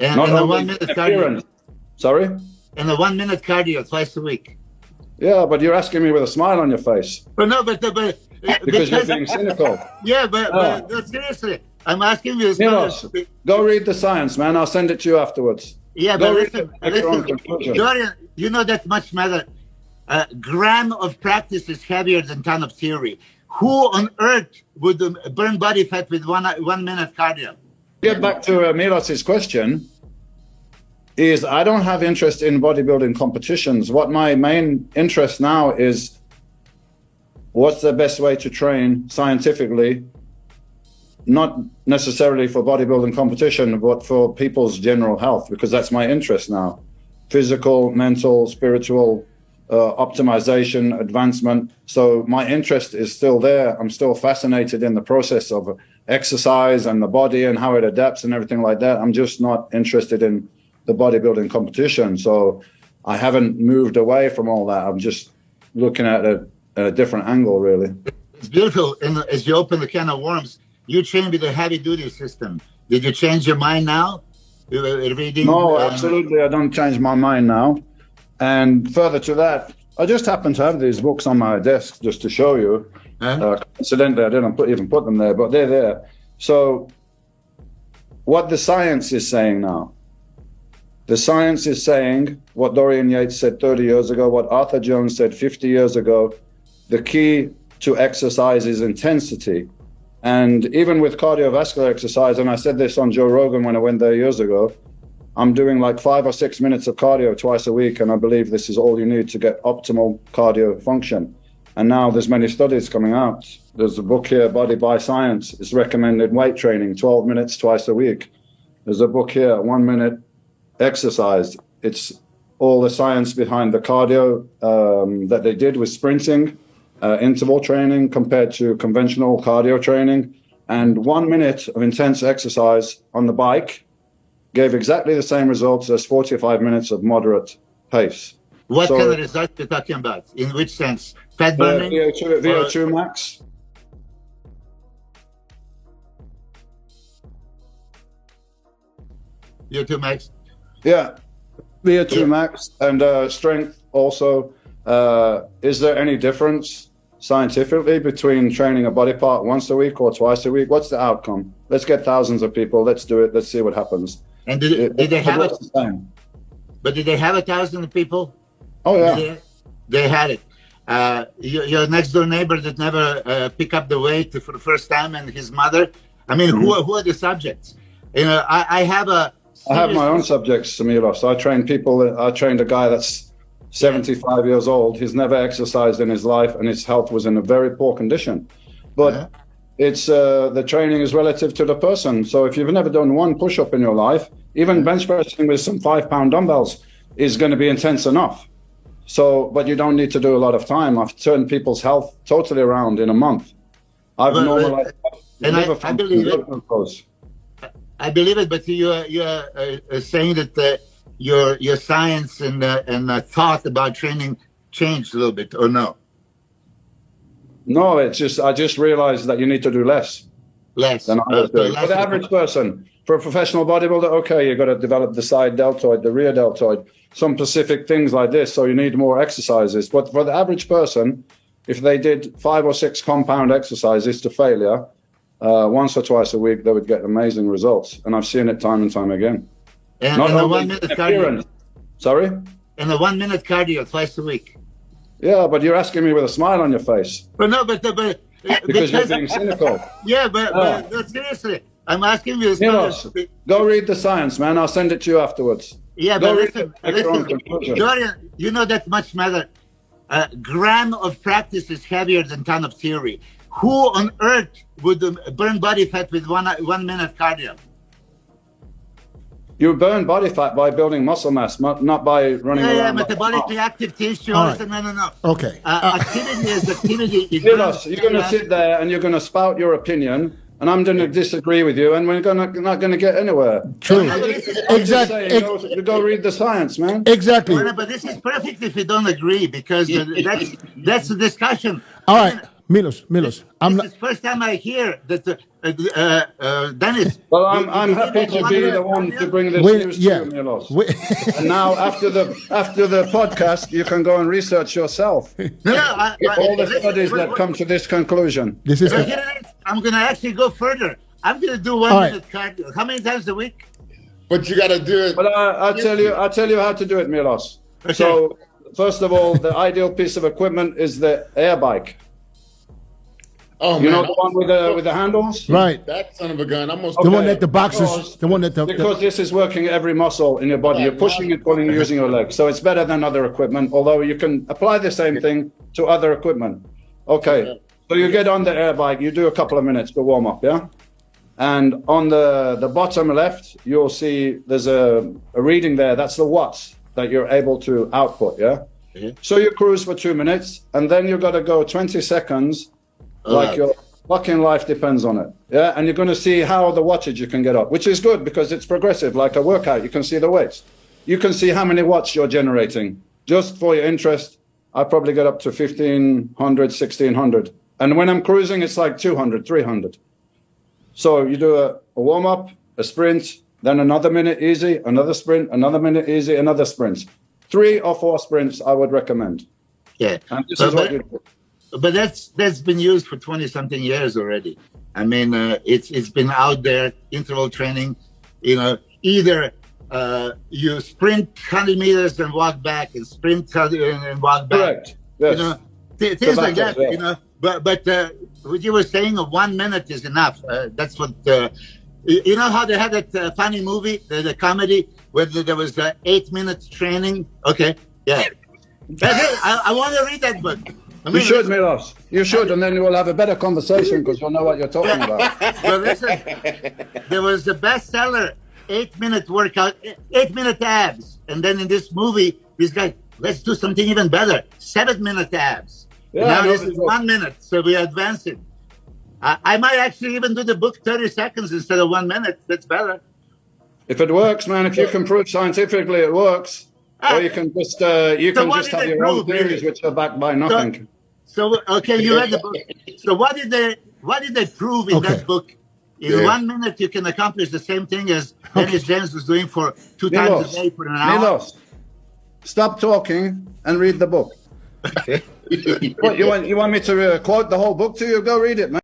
And, Not and the only 1 minute cardio. interference. Sorry? And the 1 minute cardio twice a week. Yeah, but you're asking me with a smile on your face. But no, Because you're being cynical. Yeah, but seriously, I'm asking you. Milos, go read the science, man. I'll send it to you afterwards. Yeah, go but listen, Dorian, you know that much matter. A gram of practice is heavier than ton of theory. Who on earth would burn body fat with 1 minute cardio? Get back to Milos's question. Is I don't have interest in bodybuilding competitions. What my main interest now is what's the best way to train scientifically, not necessarily for bodybuilding competition, but for people's general health, because that's my interest now. Physical, mental, spiritual, optimization, advancement. So my interest is still there. I'm still fascinated in the process of exercise and the body and how it adapts and everything like that. I'm just not interested in the bodybuilding competition. So I haven't moved away from all that. I'm just looking at it at a different angle, really. It's beautiful. And as you open the can of worms, you train with a heavy duty system. Did you change your mind now? Reading, no, absolutely. I don't change my mind now. And further to that, I just happen to have these books on my desk just to show you. Coincidentally, I didn't even put them there, but they're there. So what the science is saying now, the science is saying what Dorian Yates said 30 years ago, what Arthur Jones said 50 years ago. The key to exercise is intensity. And even with cardiovascular exercise, and I said this on Joe Rogan when I went there years ago, I'm doing like 5 or 6 minutes of cardio twice a week, and I believe this is all you need to get optimal cardio function. And now there's many studies coming out. There's a book here, Body by Science. It's recommended weight training, 12 minutes twice a week. There's a book here, 1 minute exercise. It's all the science behind the cardio that they did with sprinting, interval training compared to conventional cardio training. And 1 minute of intense exercise on the bike gave exactly the same results as 45 minutes of moderate pace. What kind of results are you talking about? In which sense? Fat burning? VO2 max. VO2 max? Yeah, VO2 max and strength also. Is there any difference scientifically between training a body part once a week or twice a week? What's the outcome? Let's get thousands of people. Let's do it. Let's see what happens. And did they have it? But did they have 1,000 people? Oh, yeah. They had it. Your next door neighbor that never pick up the weight for the first time, and his mother. I mean, who are the subjects? You know, I have my own subjects, Milos. I train people. I trained a guy that's 75 years old. He's never exercised in his life, and his health was in a very poor condition. But it's the training is relative to the person. So if you've never done one push-up in your life, even bench pressing with some 5-pound dumbbells is going to be intense enough. So, but you don't need to do a lot of time. I've turned people's health totally around in a month. I've normalized. And I believe it. I believe it, but you are saying that your science and thought about training changed a little bit, or no? No, it's just I just realized that you need to do less. Less than I was doing. For the average person, for a professional bodybuilder, okay, you've got to develop the side deltoid, the rear deltoid, some specific things like this. So you need more exercises. But for the average person, if they did 5 or 6 compound exercises to failure, once or twice a week, they would get amazing results. And I've seen it time and time again. And the 1 minute cardio. Sorry? And the 1 minute cardio twice a week. Yeah, but you're asking me with a smile on your face. But no, because you're being cynical. Yeah, but seriously, I'm asking you. Go read the science, man. I'll send it to you afterwards. Yeah, but listen, Dorian, you know that much matter. A gram of practice is heavier than ton of theory. Who on earth would burn body fat with 1 minute cardio? You burn body fat by building muscle mass, not by running around. Yeah, metabolically active tissue. Right. No. Okay. Activity is activity. You're going to sit there and you're going to spout your opinion, and I'm going to disagree with you, and we're not going to get anywhere. True. Exactly. You go read the science, man. Exactly. But this is perfect if you don't agree, because that's the discussion. All right. Milos, This is the first time I hear that Dennis. Well, I'm happy to be the one to bring this news to you, Milos. And now, after the podcast, you can go and research yourself. All the studies that come to this conclusion. I'm going to actually go further. I'm going to do 1 minute cardio. How many times a week? But you got to do it. But I'll tell you how to do it, Milos. Okay. So, first of all, the ideal piece of equipment is the air bike. Oh, you know the one with the handles? Right. That son of a gun. Okay. The one that the boxers, because this is working every muscle in your body. You're pushing and pulling using your legs. So it's better than other equipment, although you can apply the same thing to other equipment. Okay. So you get on the air bike, you do a couple of minutes to warm up, yeah? And on the bottom left, you'll see there's a reading there. That's the watts that you're able to output, yeah? So you cruise for 2 minutes, and then you've got to go 20 seconds like your fucking life depends on it. Yeah, and you're going to see how the wattage you can get up, which is good because it's progressive, like a workout. You can see the weights. You can see how many watts you're generating. Just for your interest, I probably get up to 1,500, 1,600. And when I'm cruising, it's like 200, 300. So you do a warm-up, a sprint, then another minute easy, another sprint, another minute easy, another sprint. 3 or 4 sprints I would recommend. Yeah. And this is what you do. But that's been used for 20-something years already. I mean, it's been out there, interval training. You know, either you sprint 100 meters and walk back, and sprint 100 and walk back. Correct. Yes. You know, things like that. Yeah. You know, but what you were saying, 1 minute is enough. That's what. You know how they had that funny movie, the comedy, where there was 8 minutes training. Okay, yeah. That's it. I want to read that book. I mean, you should, Milos. You should, and then you will have a better conversation because you'll know what you're talking about. But listen, there was the bestseller, 8-minute workout, 8-minute abs. And then in this movie, this guy, let's do something even better, 7-minute abs. Yeah, now this is 1 minute, so we advance it. I might actually even do the book 30 seconds instead of 1 minute. That's better. If it works, man, if you can prove scientifically it works, or you can just have your own theories which are backed by nothing. So okay, you read the book. So what did they prove in that book? In 1 minute, you can accomplish the same thing as Dennis James was doing for 2 times a day for an hour. Milos, stop talking and read the book. What, you want me to quote the whole book to you? Go read it, man.